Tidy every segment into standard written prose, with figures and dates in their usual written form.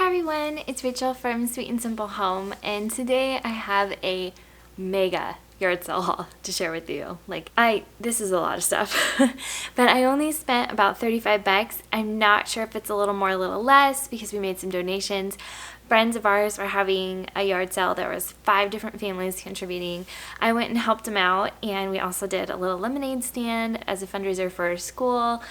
Hi everyone, it's Rachel from Sweet and Simple Home, and today I have a mega yard sale haul to share with you. This is a lot of stuff, but I only spent about 35 bucks. I'm not sure if it's a little more, a little less, because we made some donations. Friends of ours were having a yard sale. There was 5 different families contributing. I went and helped them out, and we also did a little lemonade stand as a fundraiser for our school,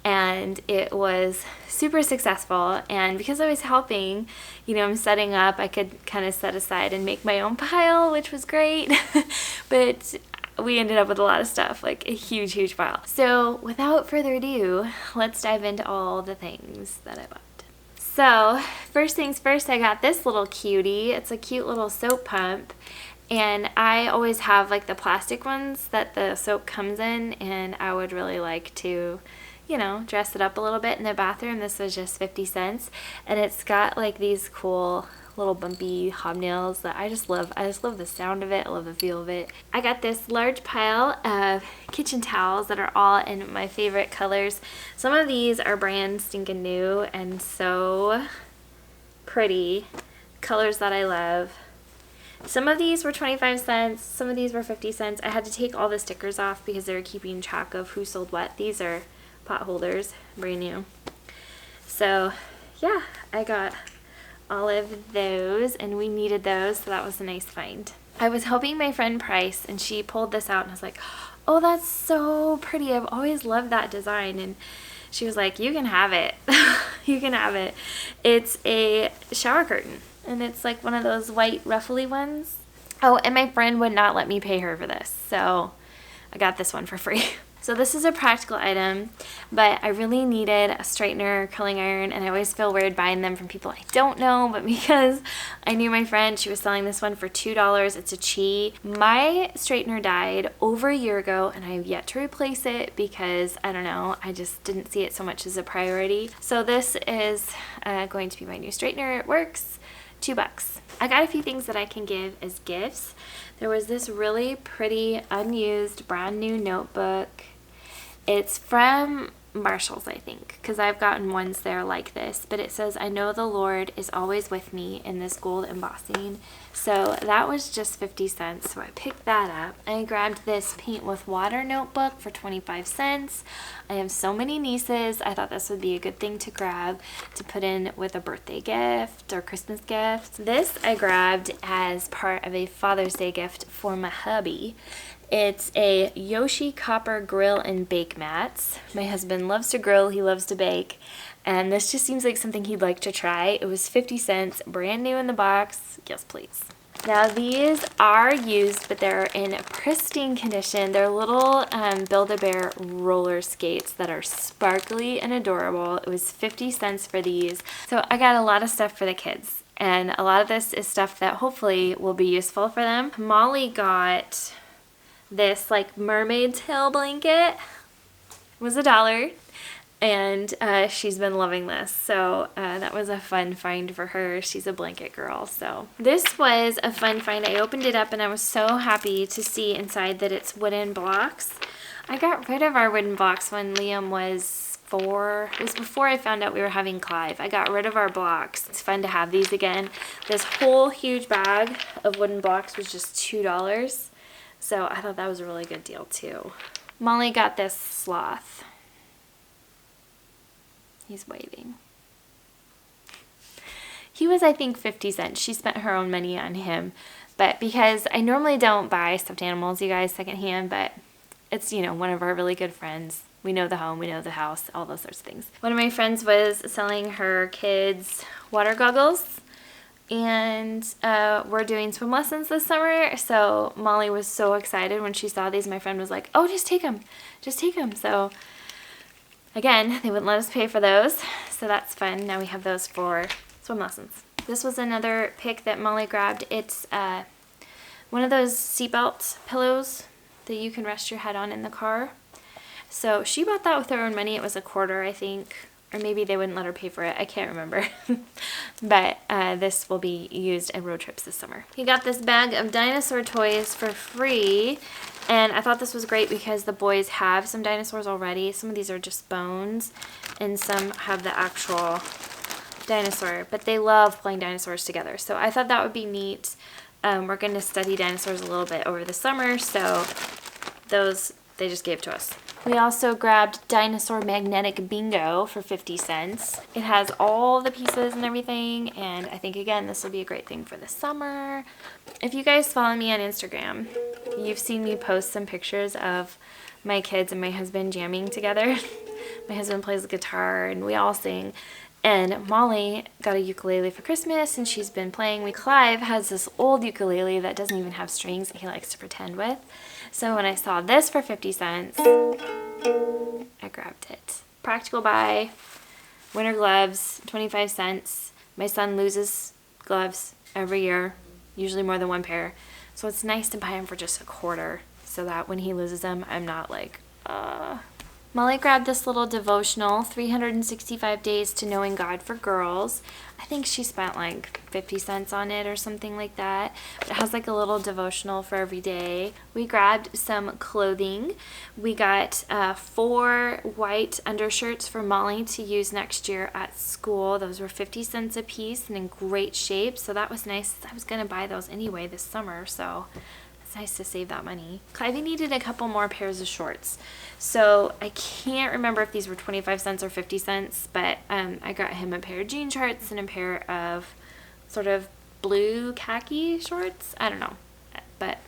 and it was super successful. And because I was helping, I'm setting up, I could kind of set aside and make my own pile, which was great. But we ended up with a lot of stuff, like a huge pile. So without further ado, let's dive into all the things that I bought. So first things first, I got this little cutie. It's a cute little soap pump, and I always have like the plastic ones that the soap comes in, and I would really like to dress it up a little bit in the bathroom. This was just 50 cents, and it's got like these cool little bumpy hobnails that I just love. I just love the sound of it. I love the feel of it. I got this large pile of kitchen towels that are all in my favorite colors. Some of these are brand stinking new and so pretty. Colors that I love. Some of these were 25 cents. Some of these were 50 cents. I had to take all the stickers off because they were keeping track of who sold what. These are pot holders, brand new. So yeah, I got all of those, and we needed those, so that was a nice find. I was helping my friend Price, and she pulled this out, and I was like, oh, that's so pretty. I've always loved that design. And she was like, you can have it. You can have it. It's a shower curtain, and it's like one of those white ruffly ones. Oh, and my friend would not let me pay her for this, so I got this one for free. So this is a practical item, but I really needed a straightener, curling iron, and I always feel weird buying them from people I don't know, but because I knew my friend, she was selling this one for $2. It's a Chi. My straightener died over a year ago, and I have yet to replace it because, I don't know, I just didn't see it so much as a priority. So this is going to be my new straightener. It works. $2. I got a few things that I can give as gifts. There was this really pretty, unused, brand new notebook. It's from Marshall's, I think, because I've gotten ones there like this, but it says, I know the Lord is always with me, in this gold embossing. So that was just 50 cents, so I picked that up. I grabbed this paint with water notebook for 25 cents. I have so many nieces. I thought this would be a good thing to grab to put in with a birthday gift or Christmas gift. This I grabbed as part of a Father's Day gift for my hubby. It's a Yoshi copper grill and bake mats. My husband loves to grill, he loves to bake, and this just seems like something he'd like to try. It was 50 cents, brand new in the box. Yes, please. Now these are used, but they're in pristine condition. They're little Build-A-Bear roller skates that are sparkly and adorable. It was 50 cents for these. So I got a lot of stuff for the kids, and a lot of this is stuff that hopefully will be useful for them. Molly got this like mermaid tail blanket. It was $1, and she's been loving this, so that was a fun find for her. She's a blanket girl. So this was a fun find. I opened it up and I was so happy to see inside that it's wooden blocks. I got rid of our wooden blocks when Liam was 4. It was before I found out we were having Clive. I got rid of our blocks. It's fun to have these again. This whole huge bag of wooden blocks was just $2. So I thought that was a really good deal too. Molly got this sloth. He's waving. He was, I think, 50 cents. She spent her own money on him. But because I normally don't buy stuffed animals, you guys, secondhand, but it's, one of our really good friends. We know the home, we know the house, all those sorts of things. One of my friends was selling her kids water goggles, and we're doing swim lessons this summer, so Molly was so excited when she saw these. My friend was like, oh, just take them. So again, they wouldn't let us pay for those, so that's fun. Now we have those for swim lessons. This was another pick that Molly grabbed. It's one of those seatbelt pillows that you can rest your head on in the car. So she bought that with her own money. It was $1, I think. Or maybe they wouldn't let her pay for it. I can't remember. But this will be used in road trips this summer. He got this bag of dinosaur toys for free. And I thought this was great because the boys have some dinosaurs already. Some of these are just bones. And some have the actual dinosaur, but they love playing dinosaurs together. So I thought that would be neat. We're going to study dinosaurs a little bit over the summer, so those they just gave to us. We also grabbed Dinosaur Magnetic Bingo for 50 cents. It has all the pieces and everything, and I think, again, this will be a great thing for the summer. If you guys follow me on Instagram, you've seen me post some pictures of my kids and my husband jamming together. My husband plays the guitar, and we all sing. And Molly got a ukulele for Christmas, and she's been playing. Clive has this old ukulele that doesn't even have strings that he likes to pretend with. So when I saw this for 50 cents, I grabbed it. Practical buy, winter gloves, 25 cents. My son loses gloves every year, usually more than one pair. So it's nice to buy them for just $0.25 so that when he loses them, I'm not like, Molly grabbed this little devotional, 365 Days to Knowing God for Girls. I think she spent like 50 cents on it or something like that. It has like a little devotional for every day. We grabbed some clothing. We got 4 white undershirts for Molly to use next year at school. Those were 50 cents a piece and in great shape, so that was nice. I was going to buy those anyway this summer, so it's nice to save that money. Clivey needed a couple more pairs of shorts. So I can't remember if these were 25 cents or 50 cents, but I got him a pair of jean shorts and a pair of sort of blue khaki shorts. I don't know, but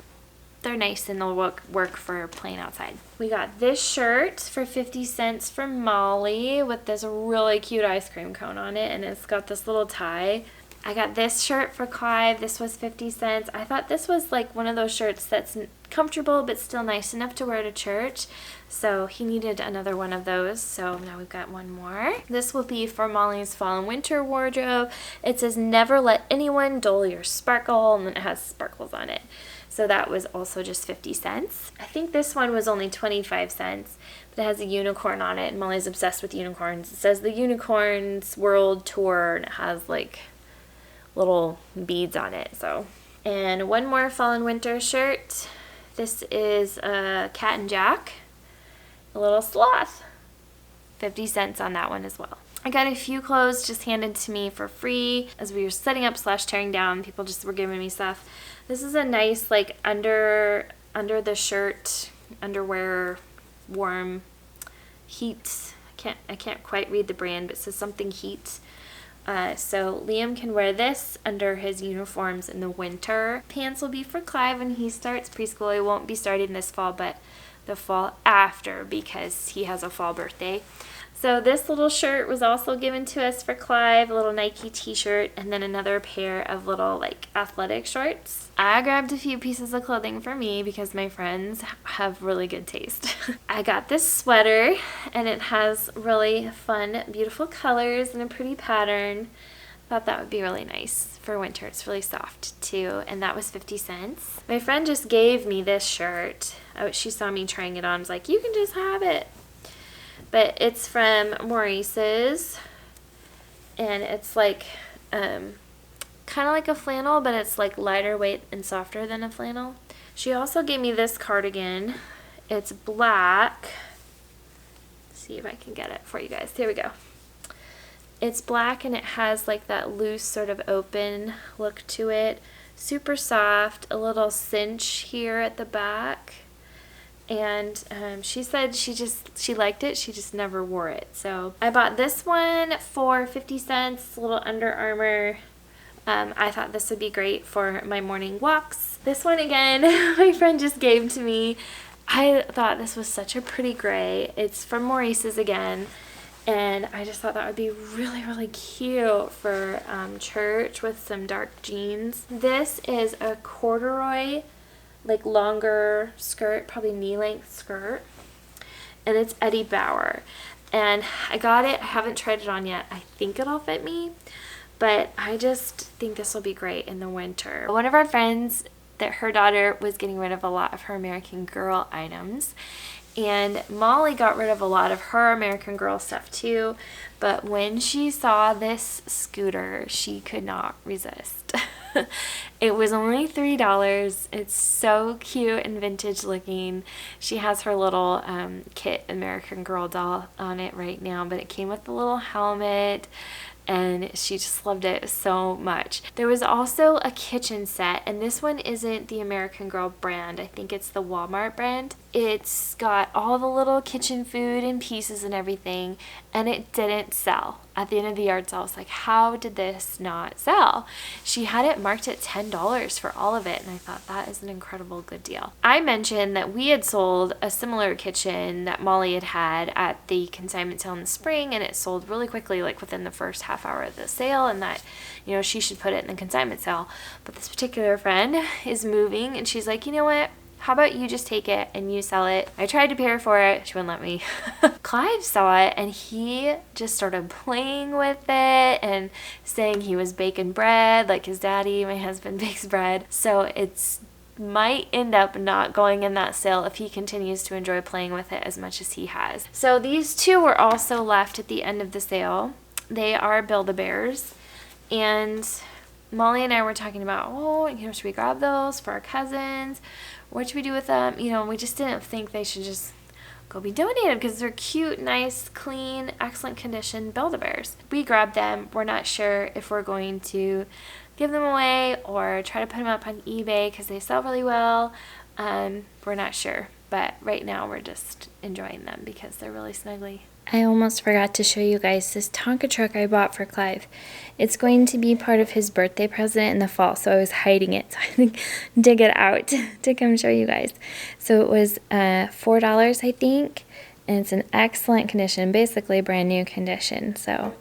they're nice and they'll work for playing outside. We got this shirt for 50 cents from Molly with this really cute ice cream cone on it, and it's got this little tie. I got this shirt for Clive. This was 50 cents. I thought this was like one of those shirts that's comfortable but still nice enough to wear to church. So he needed another one of those. So now we've got one more. This will be for Molly's fall and winter wardrobe. It says, never let anyone dull your sparkle, and then it has sparkles on it. So that was also just 50 cents. I think this one was only 25 cents, but it has a unicorn on it, and Molly's obsessed with unicorns. It says the Unicorns World Tour, and it has like little beads on it. So, and one more fall and winter shirt. This is a Cat and Jack, a little sloth. 50 cents on that one as well. I got a few clothes just handed to me for free as we were setting up / tearing down. People just were giving me stuff. This is a nice like under the shirt underwear warm heat. I can't quite read the brand, but it says something heat. So Liam can wear this under his uniforms in the winter. Pants will be for Clive when he starts preschool. He won't be starting this fall, but the fall after, because he has a fall birthday. So this little shirt was also given to us for Clive, a little Nike t-shirt, and then another pair of little like athletic shorts. I grabbed a few pieces of clothing for me because my friends have really good taste. I got this sweater, and it has really fun, beautiful colors and a pretty pattern. Thought that would be really nice for winter. It's really soft too, and that was 50 cents. My friend just gave me this shirt. She saw me trying it on. I was like, you can just have it. But it's from Maurice's, and it's like kind of like a flannel, but it's like lighter weight and softer than a flannel. She also gave me this cardigan. It's black. Let's see if I can get it for you guys. Here we go. It's black, and it has like that loose sort of open look to it. Super soft, a little cinch here at the back. And she said she liked it, she just never wore it. So I bought this one for 50 cents, a little Under Armour. I thought this would be great for my morning walks. This one again, my friend just gave to me. I thought this was such a pretty gray. It's from Maurice's again. And I just thought that would be really, really cute for church with some dark jeans. This is a corduroy, like longer skirt, probably knee-length skirt, and it's Eddie Bauer. And I got it. I haven't tried it on yet. I think it'll fit me, but I just think this will be great in the winter. One of our friends, that her daughter was getting rid of a lot of her American Girl items, and Molly got rid of a lot of her American Girl stuff too, but when she saw this scooter, she could not resist. It was only $3. It's so cute and vintage looking. She has her little Kit American Girl doll on it right now, but it came with the little helmet, and she just loved it so much. There was also a kitchen set, and this one isn't the American Girl brand. I think it's the Walmart brand. It's got all the little kitchen food and pieces and everything, and it didn't sell. At the end of the yard sale, I was like, how did this not sell? She had it marked at $10 for all of it, and I thought that is an incredible good deal. I mentioned that we had sold a similar kitchen that Molly had at the consignment sale in the spring, and it sold really quickly, like within the first half hour of the sale, and that, you know, she should put it in the consignment sale. But this particular friend is moving, and she's like, you know what? How about you just take it and you sell it? I tried to pay her for it. She wouldn't let me. Clive saw it and he just started playing with it and saying he was baking bread like his daddy, my husband, bakes bread. So it's might end up not going in that sale if he continues to enjoy playing with it as much as he has. So these two were also left at the end of the sale. They are Build-A-Bears, and Molly and I were talking about, oh, you know, should we grab those for our cousins? What should we do with them? You know, we just didn't think they should just go be donated because they're cute, nice, clean, excellent condition Build-A-Bears. We grabbed them. We're not sure if we're going to give them away or try to put them up on eBay because they sell really well. We're not sure, but right now we're just enjoying them because they're really snuggly. I almost forgot to show you guys this Tonka truck I bought for Clive. It's going to be part of his birthday present in the fall, so I was hiding it, so I think dig it out to come show you guys. So it was $4, I think, and it's in excellent condition, basically brand new condition. So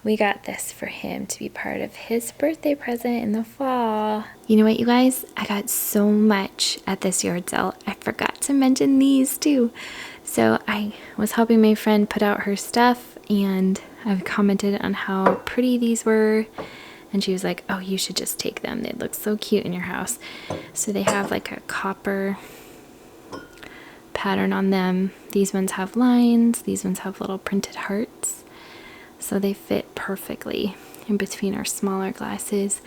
we got this for him to be part of his birthday present in the fall. You know what, you guys? I got so much at this yard sale. I forgot to mention these too. So I was helping my friend put out her stuff, and I commented on how pretty these were, and she was like, oh, you should just take them. They'd look so cute in your house. So they have like a copper pattern on them. These ones have lines. These ones have little printed hearts. So they fit perfectly in between our smaller glasses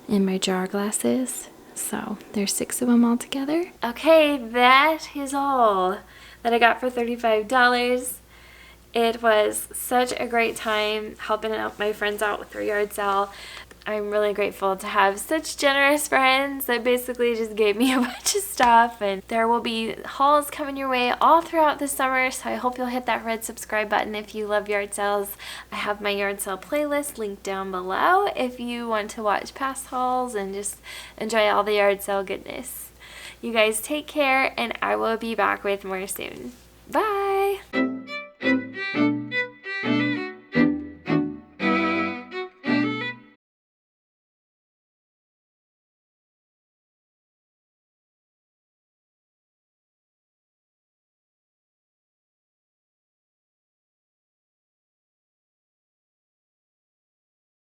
and my jar glasses. So there's 6 of them all together. Okay, that is all that I got for $35. It was such a great time helping out my friends out with their yard sale. I'm really grateful to have such generous friends that basically just gave me a bunch of stuff, and there will be hauls coming your way all throughout the summer, so I hope you'll hit that red subscribe button if you love yard sales. I have my yard sale playlist linked down below if you want to watch past hauls and just enjoy all the yard sale goodness. You guys take care, and I will be back with more soon. Bye!